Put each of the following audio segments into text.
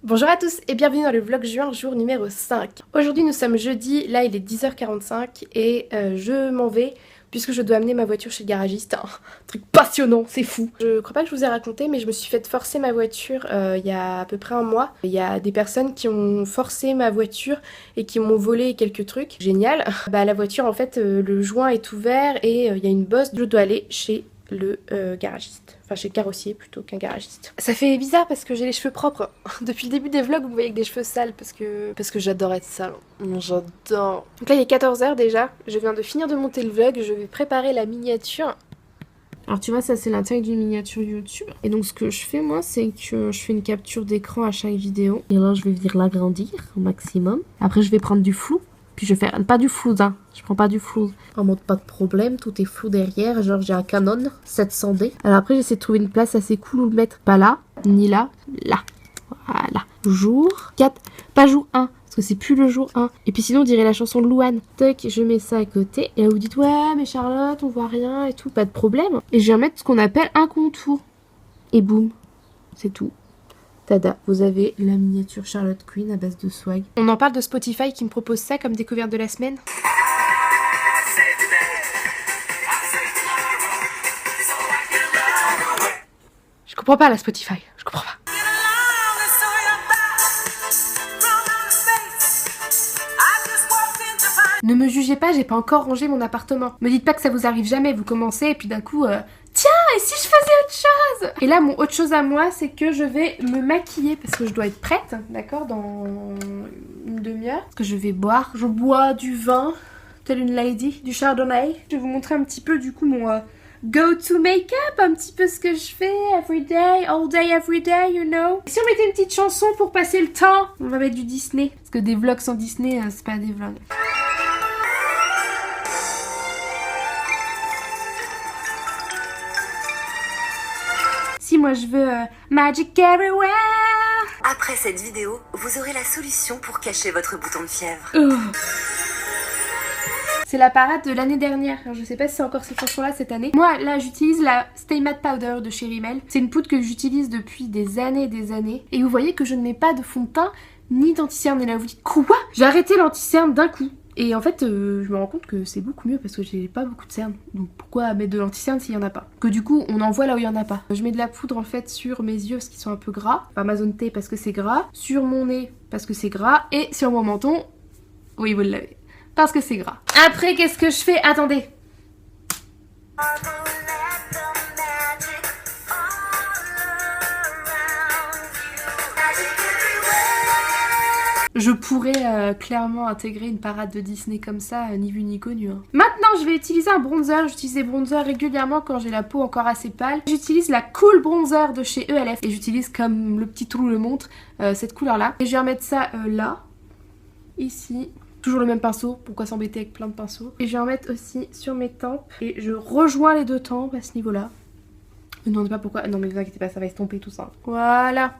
Bonjour à tous et bienvenue dans le vlog juin, jour numéro 5. Aujourd'hui nous sommes jeudi, là il est 10h45 et je m'en vais puisque je dois amener ma voiture chez le garagiste. Un truc passionnant, c'est fou. Je crois pas que je vous ai raconté mais je me suis fait forcer ma voiture il y a à peu près un mois. Il y a des personnes qui ont forcé ma voiture et qui m'ont volé quelques trucs. Génial. La voiture en fait le joint est ouvert et il y a une bosse. Je dois aller chez le garagiste. Enfin chez le carrossier plutôt qu'un garagiste. Ça fait bizarre parce que j'ai les cheveux propres. Depuis le début des vlogs vous me voyez avec des cheveux sales parce que j'adore être sale. J'adore. Donc là il est 14h déjà. Je viens de finir de monter le vlog. Je vais préparer la miniature. Alors tu vois ça c'est l'intérieur d'une miniature YouTube. Et donc ce que je fais moi c'est que je fais une capture d'écran à chaque vidéo. Et là je vais venir l'agrandir au maximum. Après je vais prendre du flou. Puis je fais pas du flou, hein. Je prends pas du flou. En mode pas de problème, tout est flou derrière. Genre j'ai un Canon 700D. Alors après j'essaie de trouver une place assez cool où le mettre. Pas là, ni là, là. Voilà. Jour 4, pas jour 1. Parce que c'est plus le jour 1. Et puis sinon on dirait la chanson de Louane. Tac, je mets ça à côté. Et là vous dites ouais mais Charlotte on voit rien et tout. Pas de problème. Et je vais mettre ce qu'on appelle un contour. Et boum, c'est tout. Tada, vous avez la miniature Charlotte Queen à base de swag. On en parle de Spotify qui me propose ça comme découverte de la semaine. Je comprends pas la Spotify, je comprends pas. Ne me jugez pas, j'ai pas encore rangé mon appartement. Me dites pas que ça vous arrive jamais, vous commencez et puis d'un coup... Tiens, et si je faisais autre chose? Et là, mon autre chose à moi, c'est que je vais me maquiller parce que je dois être prête, d'accord, dans une demi-heure. Parce que je vais boire. Je bois du vin, telle une lady, du chardonnay. Je vais vous montrer un petit peu, du coup, mon go-to make-up, un petit peu ce que je fais every day, all day, every day, you know. Et si on mettait une petite chanson pour passer le temps? On va mettre du Disney. Parce que des vlogs sans Disney, c'est pas des vlogs. Si moi je veux Magic Everywhere. Après cette vidéo, vous aurez la solution pour cacher votre bouton de fièvre. C'est la parade de l'année dernière. Alors, je sais pas si c'est encore cette chanson-là cette année. Moi, là, j'utilise la Stay Matte Powder de chez Rimmel. C'est une poudre que j'utilise depuis des années et des années. Et vous voyez que je ne mets pas de fond de teint ni d'anti-cerne. Et là, vous dites quoi? J'ai arrêté l'anti-cerne d'un coup. Et en fait, je me rends compte que c'est beaucoup mieux parce que j'ai pas beaucoup de cernes. Donc pourquoi mettre de l'anti-cerne s'il y en a pas? Que du coup, on en voit là où il y en a pas. Je mets de la poudre en fait sur mes yeux parce qu'ils sont un peu gras. Enfin, ma zone T parce que c'est gras. Sur mon nez parce que c'est gras. Et sur mon menton, oui, vous l'avez. Parce que c'est gras. Après, qu'est-ce que je fais? Attendez. Je pourrais clairement intégrer une parade de Disney comme ça, ni vu ni connu. Hein. Maintenant, je vais utiliser un bronzer. J'utilise des bronzers régulièrement quand j'ai la peau encore assez pâle. J'utilise la Cool Bronzer de chez ELF. Et j'utilise, comme le petit trou le montre, cette couleur-là. Et je vais remettre ça là, ici. Toujours le même pinceau, pourquoi s'embêter avec plein de pinceaux. Et je vais en mettre aussi sur mes tempes. Et je rejoins les deux tempes à ce niveau-là. Ne me demandez pas pourquoi. Non mais vous inquiétez pas, ça va estomper tout ça. Voilà.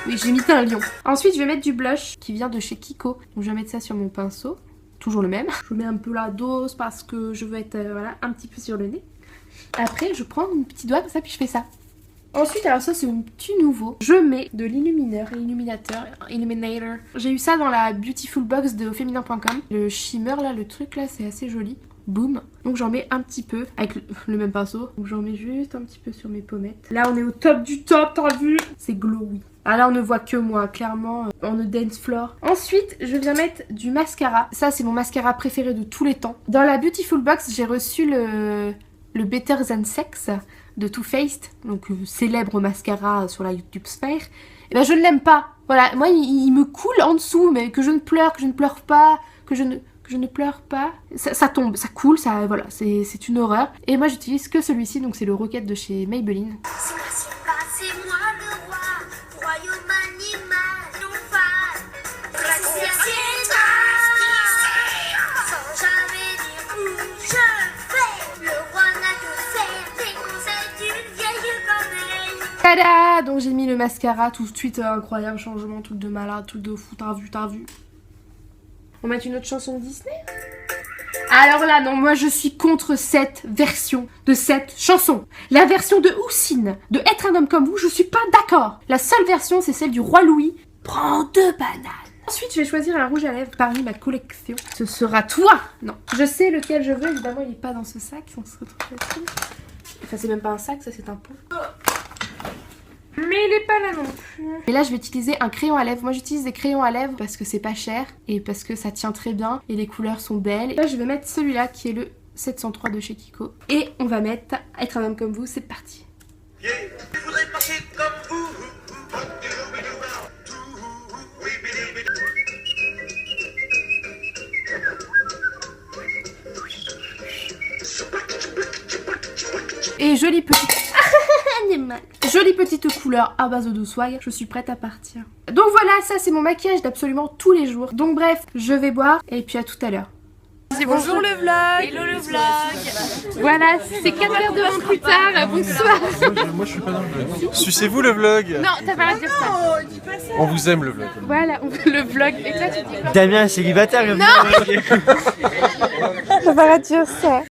Oui, j'ai imité un lion. Ensuite, je vais mettre du blush qui vient de chez Kiko. Donc, je vais mettre ça sur mon pinceau. Toujours le même. Je mets un peu la dose parce que je veux être voilà, un petit peu sur le nez. Après, je prends mon petit doigt comme ça, puis je fais ça. Ensuite, alors ça, c'est un petit nouveau. Je mets de illuminator. J'ai eu ça dans la Beautiful Box de feminin.com. Le shimmer, là, le truc, là, c'est assez joli. Boum. Donc j'en mets un petit peu avec le même pinceau. Donc j'en mets juste un petit peu sur mes pommettes. Là on est au top du top, t'as vu? C'est glowy. Ah là on ne voit que moi, clairement, on ne dance floor. Ensuite je viens mettre du mascara. Ça c'est mon mascara préféré de tous les temps. Dans la Beautiful Box j'ai reçu le Better Than Sex de Too Faced. Donc célèbre mascara sur la YouTube sphère. Et ben je ne l'aime pas. Voilà, moi il me coule en dessous, mais que je ne pleure pas, que je ne pleure pas. Ça tombe, ça coule, ça, voilà, c'est une horreur. Et moi j'utilise que celui-ci, donc c'est le Rocket de chez Maybelline. C'est moi le roi, royaume animal, non pas. C'est toi, sans jamais dire où je vais. Le roi n'a que faire des conseils d'une vieille corneille. Tada! Donc j'ai mis le mascara tout de suite, incroyable changement, truc de malade, truc de fou, t'as vu. On va mettre une autre chanson de Disney? Alors là, non, moi je suis contre cette version de cette chanson. La version de Houssine, de Être un homme comme vous, je suis pas d'accord. La seule version, c'est celle du roi Louis. Prends 2 bananes. Ensuite, je vais choisir un rouge à lèvres parmi ma collection. Ce sera toi. Non, je sais lequel je veux. Évidemment, il est pas dans ce sac. On se retrouve là-dessus. Enfin, c'est même pas un sac, ça c'est un pot. Mais il est pas là non plus. Et là, je vais utiliser un crayon à lèvres. Moi, j'utilise des crayons à lèvres parce que c'est pas cher et parce que ça tient très bien et les couleurs sont belles. Là, je vais mettre celui-là qui est le 703 de chez Kiko. Et on va mettre Être un homme comme vous. C'est parti. Je voudrais marcher comme vous. Et jolie petite... jolie petite couleur à base de swag. Je suis prête à partir. Donc voilà, ça c'est mon maquillage d'absolument tous les jours. Donc bref, je vais boire et puis à tout à l'heure. Bonjour le vlog. Hello le vlog. Voilà, c'est 4 heures de plus tard. Bonsoir. Moi je suis pas dans le vlog. Sucez-vous le vlog. Non, t'as pas à dire ça. On vous aime le vlog. Voilà, le vlog. Et toi tu dis quoi? Damien est célibataire. Non. T'as pas à dire ça.